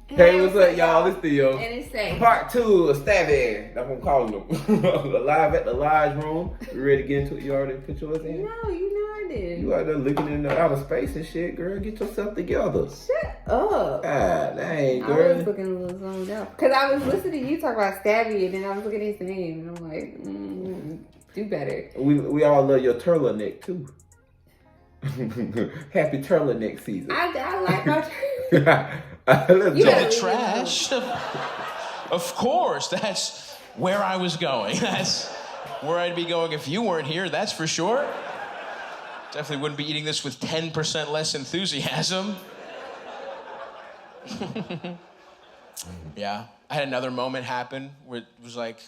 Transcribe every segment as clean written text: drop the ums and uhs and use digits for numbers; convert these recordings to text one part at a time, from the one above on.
Hey, what's up, y'all? It's Theo. And it's safe. Part 2 of Stavros. That's what I'm calling them. Live at the Lodge Room. You ready to get into it? You already put yours in? No, you know I did. You out there looking in the outer space and shit, girl. Get yourself together. Shut up. God dang, girl. I was looking a little zoned out. Because I was listening to you talk about Stabby, and then I was looking at his name, and I'm like, do better. We all love your turtleneck, too. Happy turtleneck season. I like my Let's You go. the trash. Of course, that's where I was going. That's where I'd be going if you weren't here, that's for sure. Definitely wouldn't be eating this with 10% less enthusiasm. Yeah, I had another moment happen where it was like,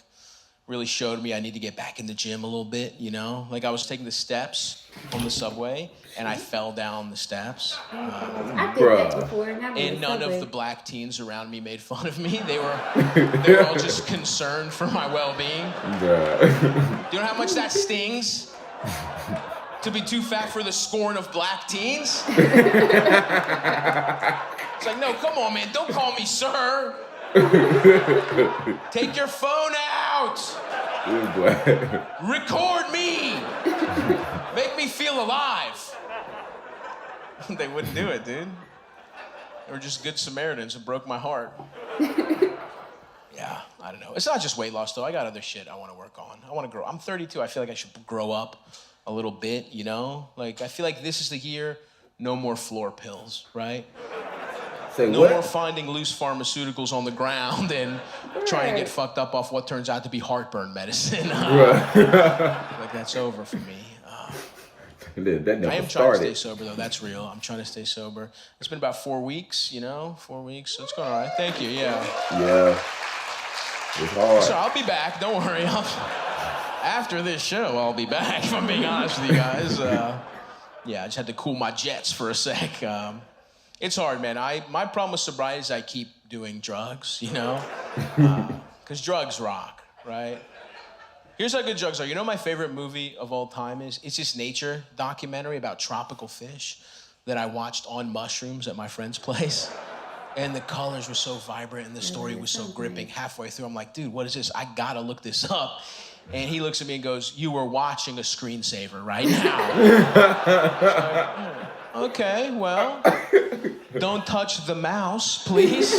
really showed me I need to get back in the gym a little bit, you know? Like I was taking the steps on the subway and I fell down the steps. I did that before. And none of the black teens around me made fun of me. They were all just concerned for my well-being. Do you know how much that stings? To be too fat for the scorn of black teens? It's like, no, come on, man, don't call me sir. Take your phone out. Record me. Make me feel alive. They wouldn't do it, dude. They were just good Samaritans and broke my heart. Yeah, I don't know. It's not just weight loss, though. I got other shit I want to work on. I want to grow. I'm 32. I feel like I should grow up a little bit, you know? Like, I feel like this is the year, no more floor pills, right? No more finding loose pharmaceuticals on the ground and trying to get fucked up off what turns out to be heartburn medicine. Like, that's over for me. I am trying to stay sober, though. That's real. I'm trying to stay sober. It's been about 4 weeks, you know? 4 weeks. So it's going all right. Thank you, yeah. Yeah. It's hard. So I'll be back. Don't worry. After this show, I'll be back, if I'm being honest with you guys. Yeah, I just had to cool my jets for a sec. It's hard, man. My problem with sobriety is I keep doing drugs, you know? Because drugs rock, right? Here's how good drugs are. You know what my favorite movie of all time is? It's this nature documentary about tropical fish that I watched on mushrooms at my friend's place. And the colors were so vibrant and the story was so gripping. Halfway through, I'm like, dude, what is this? I gotta look this up. And he looks at me and goes, you were watching a screensaver right now. So, okay, well, don't touch the mouse, please.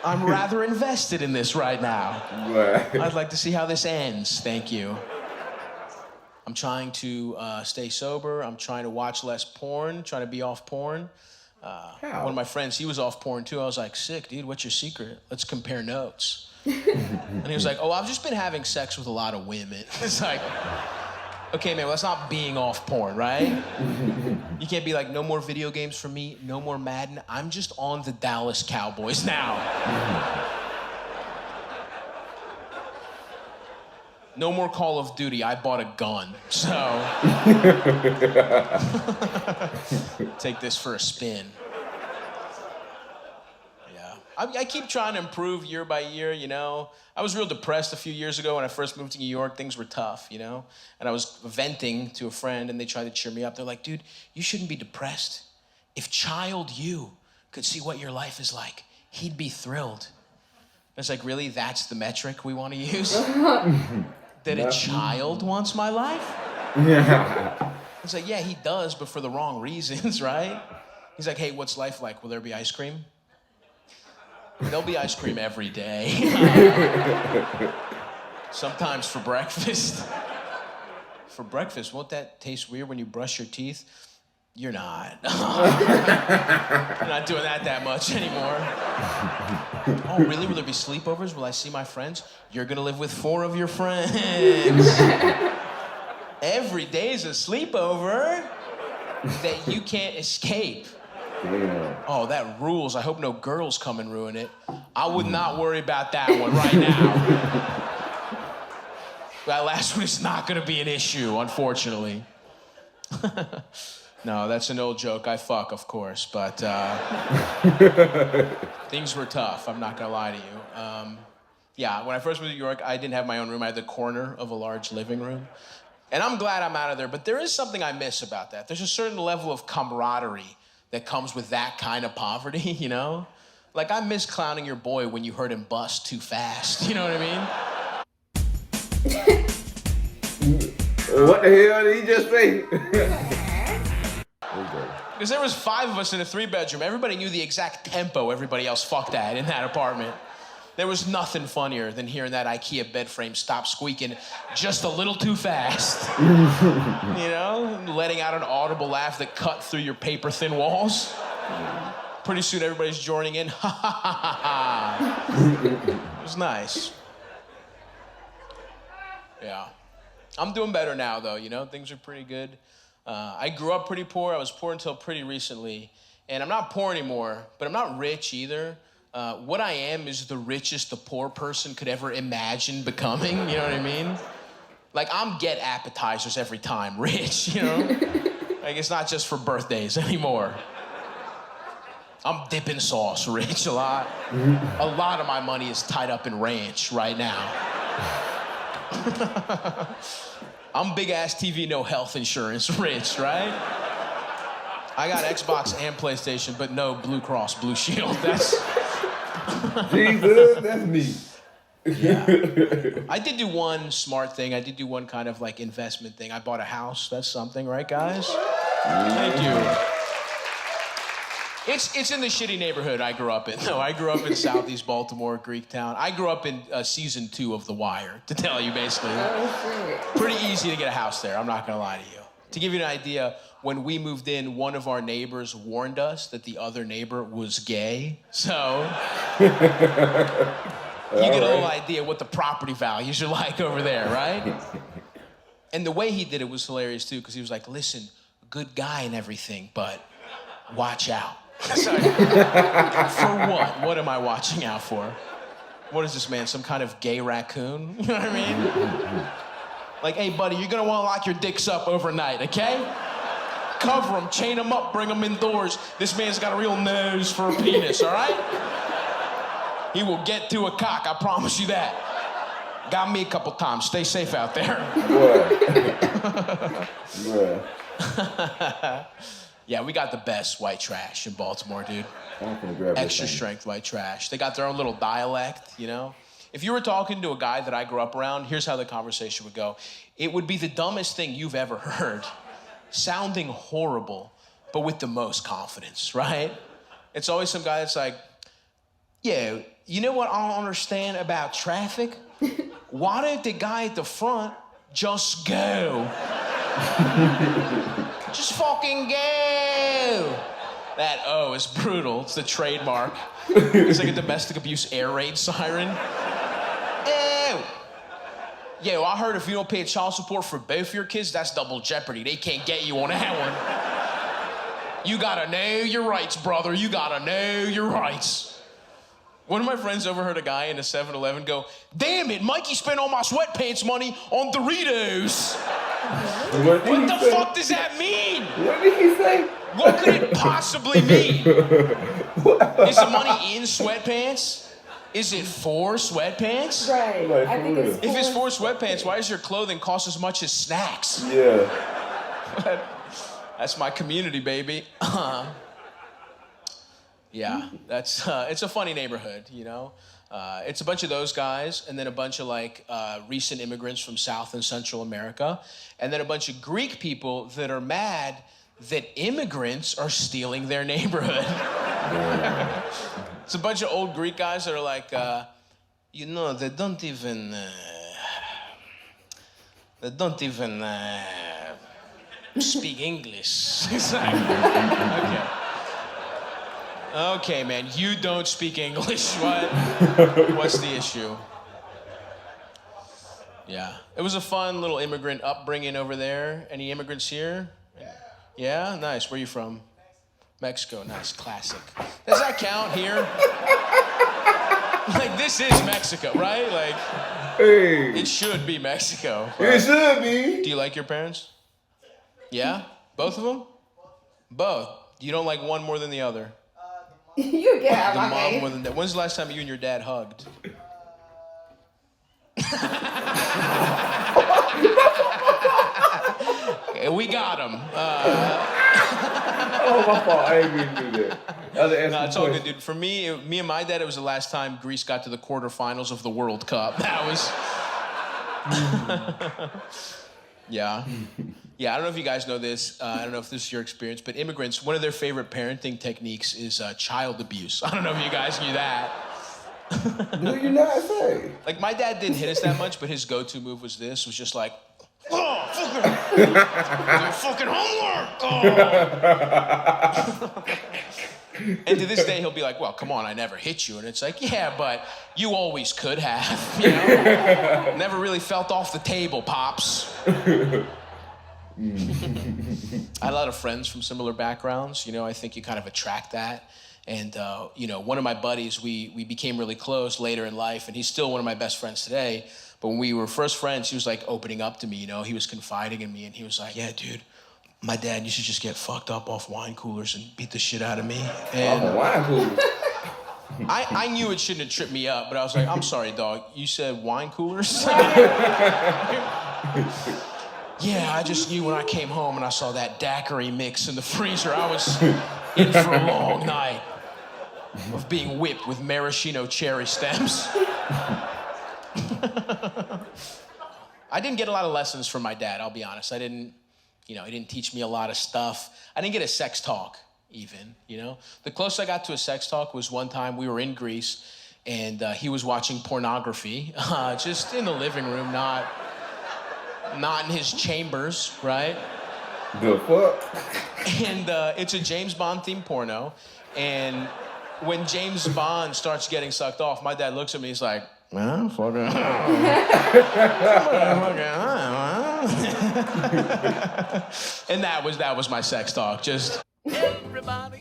I'm rather invested in this right now. I'd like to see how this ends. Thank you. I'm trying to stay sober. I'm trying to watch less porn, trying to be off porn. One of my friends, he was off porn too. I was like, sick, dude, what's your secret? Let's compare notes. And he was like, oh, I've just been having sex with a lot of women. It's like, okay, man, well, that's not being off porn, right? You can't be like, no more video games for me, no more Madden. I'm just on the Dallas Cowboys now. No more Call of Duty, I bought a gun, so. Take this for a spin. I keep trying to improve year by year, you know. I was real depressed a few years ago when I first moved to New York. Things were tough, you know. And I was venting to a friend, and they tried to cheer me up. They're like, dude, you shouldn't be depressed. If child you could see what your life is like, he'd be thrilled. And it's like, really? That's the metric we want to use? That a child wants my life? Yeah. It's like, yeah, he does, but for the wrong reasons, right? He's like, hey, what's life like? Will there be ice cream? There'll be ice cream every day. Sometimes for breakfast. For breakfast, won't that taste weird when you brush your teeth? You're not. You're not doing that much anymore. Oh, really? Will there be sleepovers? Will I see my friends? You're gonna live with 4 of your friends. Every day's a sleepover that you can't escape. Damn. Oh, that rules. I hope no girls come and ruin it. I would not worry about that one right now. That last one is not gonna be an issue, unfortunately. No, that's an old joke. I fuck, of course, but things were tough. I'm not gonna lie to you. Yeah, when I first moved to New York, I didn't have my own room. I had the corner of a large living room. And I'm glad I'm out of there, but there is something I miss about that. There's a certain level of camaraderie that comes with that kind of poverty, you know? Like, I miss clowning your boy when you heard him bust too fast, you know what I mean? What the hell did he just say? Because there was 5 of us in a 3-bedroom. Everybody knew the exact tempo everybody else fucked at in that apartment. There was nothing funnier than hearing that IKEA bed frame stop squeaking just a little too fast. You know? Letting out an audible laugh that cut through your paper-thin walls. Pretty soon everybody's joining in. Ha ha ha ha ha. It was nice. Yeah. I'm doing better now, though, you know? Things are pretty good. I grew up pretty poor. I was poor until pretty recently. And I'm not poor anymore, but I'm not rich either. What I am is the richest a poor person could ever imagine becoming, you know what I mean? Like, I'm get appetizers every time rich, you know? Like, it's not just for birthdays anymore. I'm dipping sauce rich a lot. A lot of my money is tied up in ranch right now. I'm big-ass TV, no health insurance rich, right? I got Xbox and PlayStation, but no Blue Cross Blue Shield. That's... Jesus, that's me. Yeah. I did do one smart thing. I did do one kind of like investment thing. I bought a house. That's something, right, guys? Thank you. It's in the shitty neighborhood I grew up in. No, I grew up in Southeast Baltimore, Greektown. I grew up in season 2 of The Wire, to tell you basically. Oh, shit. Pretty easy to get a house there, I'm not gonna lie to you. To give you an idea, when we moved in, one of our neighbors warned us that the other neighbor was gay. So, you get a little idea what the property values are like over there, right? And the way he did it was hilarious too, because he was like, listen, good guy and everything, but watch out. So, for what? What am I watching out for? What is this, man? Some kind of gay raccoon? You know what I mean? Like, hey, buddy, you're gonna wanna lock your dicks up overnight, okay? Cover them, chain them up, bring them indoors. This man's got a real nose for a penis, all right? He will get to a cock, I promise you that. Got me a couple times. Stay safe out there. Bruh. Yeah, we got the best white trash in Baltimore, dude. I'm gonna grab Extra strength white trash. They got their own little dialect, you know? If you were talking to a guy that I grew up around, here's how the conversation would go. It would be the dumbest thing you've ever heard, sounding horrible, but with the most confidence, right? It's always some guy that's like, yeah, you know what I don't understand about traffic? Why didn't the guy at the front just go? Just fucking go. That O is brutal. It's the trademark. It's like a domestic abuse air raid siren. Ew. Yo, I heard if you don't pay child support for both your kids, that's double jeopardy. They can't get you on that one. You gotta know your rights, brother. You gotta know your rights. One of my friends overheard a guy in a 7-Eleven go, damn it, Mikey spent all my sweatpants money on Doritos. What the fuck does that mean? What did he say? What could it possibly mean? Is the money in sweatpants? Is it for sweatpants? Right. Like, I think it's If it's for sweatpants, why does your clothing cost as much as snacks? Yeah. That's my community, baby. Yeah, that's it's a funny neighborhood, you know? It's a bunch of those guys, and then a bunch of like recent immigrants from South and Central America, and then a bunch of Greek people that are mad that immigrants are stealing their neighborhood. It's a bunch of old Greek guys that are like, you know, they don't even speak English. It's like, okay. Okay, man, you don't speak English. What? What's the issue? Yeah. It was a fun little immigrant upbringing over there. Any immigrants here? Yeah? Nice. Where are you from? Mexico. Nice. Classic. Does that count here? Like, this is Mexico, right? Like, Hey. it should be Mexico. It should be. Do you like your parents? Yeah? Both of them? Both. You don't like one more than the other? You get out The of my mom face. more than that. When's the last time you and your dad hugged? We got him. Oh, my fault. I ain't mean to do that. No, it's all good, dude. For me, me and my dad, it was the last time Greece got to the quarterfinals of the World Cup. That was... Yeah. Yeah, I don't know if you guys know this. I don't know if this is your experience, but immigrants, one of their favorite parenting techniques is child abuse. I don't know if you guys knew that. Do you not say? Like, my dad didn't hit us that much, but his go-to move was just like, oh, fucking homework! Oh. And to this day, he'll be like, well, come on, I never hit you. And it's like, yeah, but you always could have, you know? Never really felt off the table, Pops. I had a lot of friends from similar backgrounds. You know, I think you kind of attract that. And, you know, one of my buddies, we became really close later in life, and he's still one of my best friends today. But when we were first friends, he was, like, opening up to me, you know? He was confiding in me, and he was like, yeah, dude, my dad used to just get fucked up off wine coolers and beat the shit out of me. And Oh, wine coolers. I knew it shouldn't have tripped me up, but I was like, I'm sorry, dog. You said wine coolers? Yeah, I just knew when I came home and I saw that daiquiri mix in the freezer, I was in for a long night of being whipped with maraschino cherry stems. I didn't get a lot of lessons from my dad, I'll be honest. He didn't teach me a lot of stuff. I didn't get a sex talk, even, you know? The closest I got to a sex talk was one time we were in Greece, and he was watching pornography, just in the living room, not in his chambers, right? The fuck? And it's a James Bond themed porno, and when James Bond starts getting sucked off, my dad looks at me, he's like, well, fucking and that was my sex talk. Just Bruh.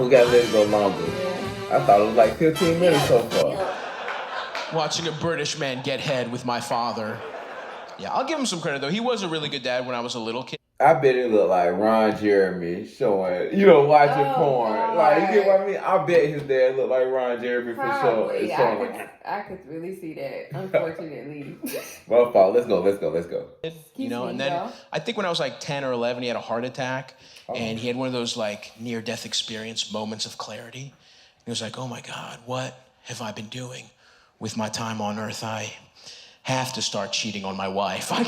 We gotta let it go longer. I thought it was like 15 minutes so far. watching a British man get head with my father. Yeah, I'll give him some credit though. He was a really good dad when I was a little kid. I bet it looked like Ron Jeremy showing, watching porn. God. Like, you get what I mean? I bet his dad looked like Ron Jeremy for sure. Probably. Showing I could really see that, unfortunately. Well, Paul, let's go. You know, and then I think when I was like 10 or 11, he had a heart attack, and he had one of those like near-death experience moments of clarity. He was like, oh my God, what have I been doing with my time on earth? I have to start cheating on my wife. I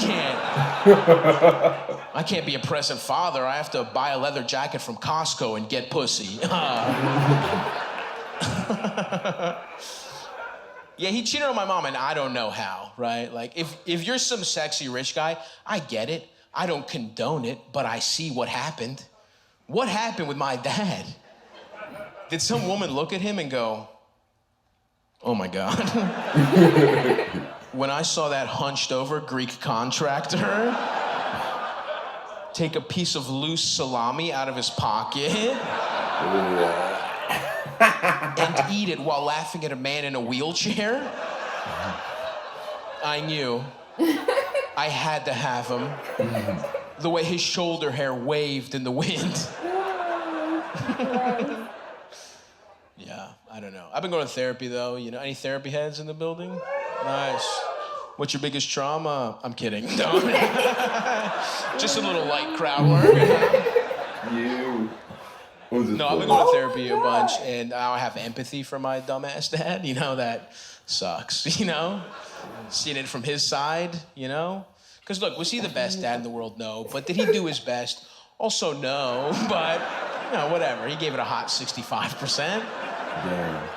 can't be a present father. I have to buy a leather jacket from Costco and get pussy. Yeah, he cheated on my mom, and I don't know how, right? Like, if you're some sexy rich guy, I get it. I don't condone it, but I see what happened. What happened with my dad? Did some woman look at him and go, oh my God. When I saw that hunched over Greek contractor take a piece of loose salami out of his pocket and eat it while laughing at a man in a wheelchair, I knew I had to have him. The way his shoulder hair waved in the wind. Yeah, I don't know. I've been going to therapy though. You know, any therapy heads in the building? Nice. What's your biggest trauma? I'm kidding. No. Just a little light crowd work. No, I've been going to therapy a bunch, and now I have empathy for my dumbass dad. You know, that sucks, you know? Seeing it from his side, you know? Because look, was he the best dad in the world? No. But did he do his best? Also, no. But, whatever. He gave it a hot 65%. Damn.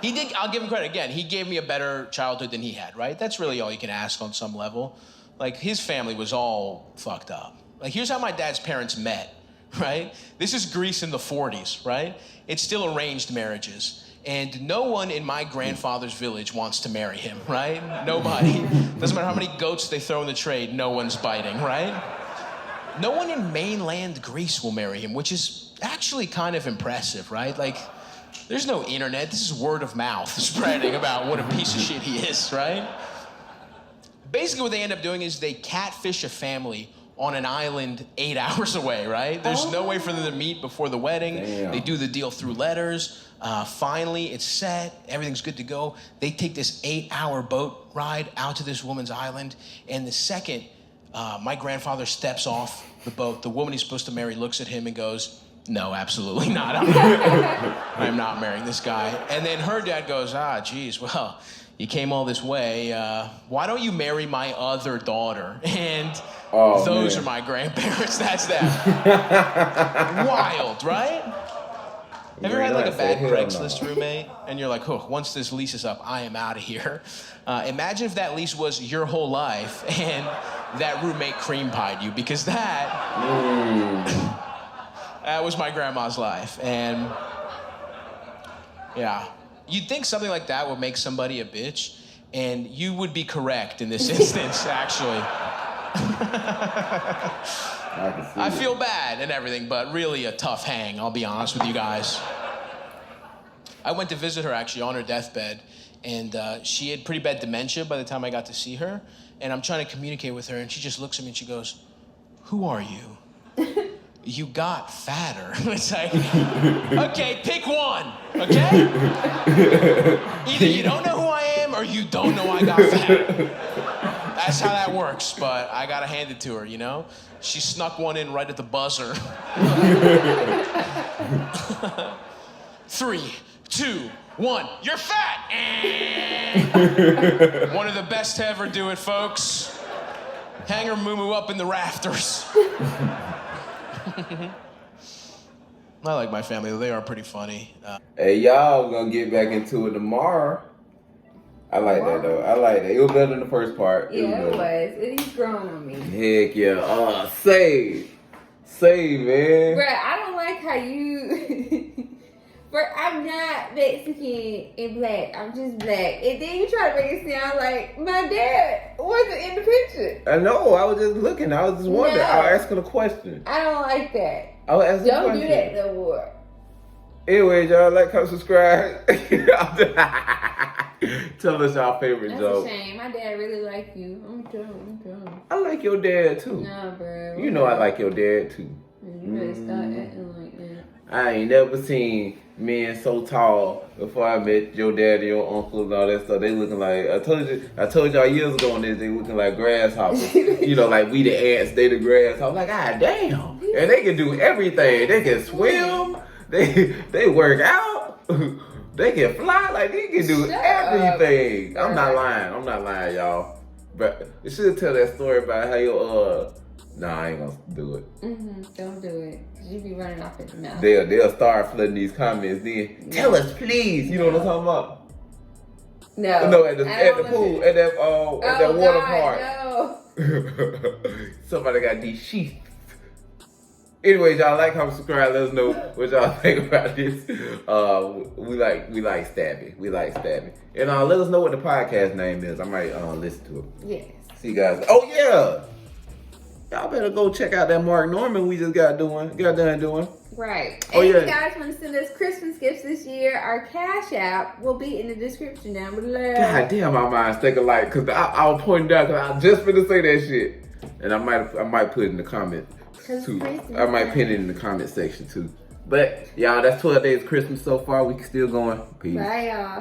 He did, I'll give him credit again. He gave me a better childhood than he had, right? That's really all you can ask on some level. Like, his family was all fucked up. Like, here's how my dad's parents met, right? This is Greece in the 40s, right? It's still arranged marriages. And no one in my grandfather's village wants to marry him, right? Nobody. Doesn't matter how many goats they throw in the trade, no one's biting, right? No one in mainland Greece will marry him, which is actually kind of impressive, right? Like, there's no internet. This is word of mouth spreading about what a piece of shit he is, right? Basically, what they end up doing is they catfish a family on an island 8 hours away, right? There's no way for them to meet before the wedding. Damn. They do the deal through letters. Finally, it's set. Everything's good to go. They take this 8-hour boat ride out to this woman's island. And the second My grandfather steps off the boat. The woman he's supposed to marry looks at him and goes, "No, absolutely not. I'm not marrying this guy." And then her dad goes, geez, well, you came all this way. Why don't you marry my other daughter? And those are my grandparents. That's that. Wild, right? Have you ever had like a bad Craigslist roommate? And you're like, once this lease is up, I am out of here. Imagine if that lease was your whole life and that roommate cream pied you, because that was my grandma's life. And yeah, you'd think something like that would make somebody a bitch, and you would be correct in this instance, actually. I feel bad and everything, but really a tough hang, I'll be honest with you guys. I went to visit her actually on her deathbed, and she had pretty bad dementia by the time I got to see her, and I'm trying to communicate with her, and she just looks at me and she goes, "Who are you?" "You got fatter." It's like, okay, pick one, okay? Either you don't know who I am or you don't know I got fatter. That's how that works, but I gotta hand it to her, you know? She snuck one in right at the buzzer. 3, 2, 1, you're fat! One of the best to ever do it, folks. Hang her moo-moo up in the rafters. I like my family, they are pretty funny. Hey, y'all, we're gonna get back into it tomorrow. I like that, though. I like that. It was better than the first part. Yeah, it was. He's growing on me. Heck yeah. Save, man. Bruh, I don't like how you... I'm not Mexican and black. I'm just black. And then you try to make it sound like my dad wasn't in the picture. I know. I was just looking. I was just wondering. No. I was asking a question. I don't like that. I was asking a Don't question. do that no more. Anyways, y'all, like, comment, subscribe. Tell us our favorite That's joke. a shame. My dad really like you. I'm drunk. I like your dad, too. Nah, bro. You know I like your dad, too. You better start acting like that. I ain't never seen men so tall before I met your dad and your uncle and all that stuff. They looking like, I told y'all years ago on this, they looking like grasshoppers. You know, like we the ants, they the grasshoppers. I'm like, God damn. And they can do everything. They can swim. They work out. They can fly. Like, they can do everything. I'm not lying, y'all. But you should tell that story about how your, nah, I ain't gonna do it. Don't do it. You be running off at the mouth. They'll start flooding these comments then. Tell us, please. You know what I'm talking about? No, at the pool, at that water park. No. Somebody got these sheets. Anyways, y'all like, comment, subscribe. Let us know what y'all think about this. We like Stabby. We like Stabby. And let us know what the podcast name is. I might listen to it. Yes. See you guys. Oh yeah. Y'all better go check out that Mark Norman we just got done doing. Right. Oh, and yeah. if you guys want to send us Christmas gifts this year, our Cash App will be in the description down below. God damn, my mind's thinking like, cause I was pointing down, cause I was just finna say that shit, and I might put it in the comment too. I might pin it in the comment section too. But y'all, that's 12 days of Christmas so far. We still going. Peace. Bye, y'all.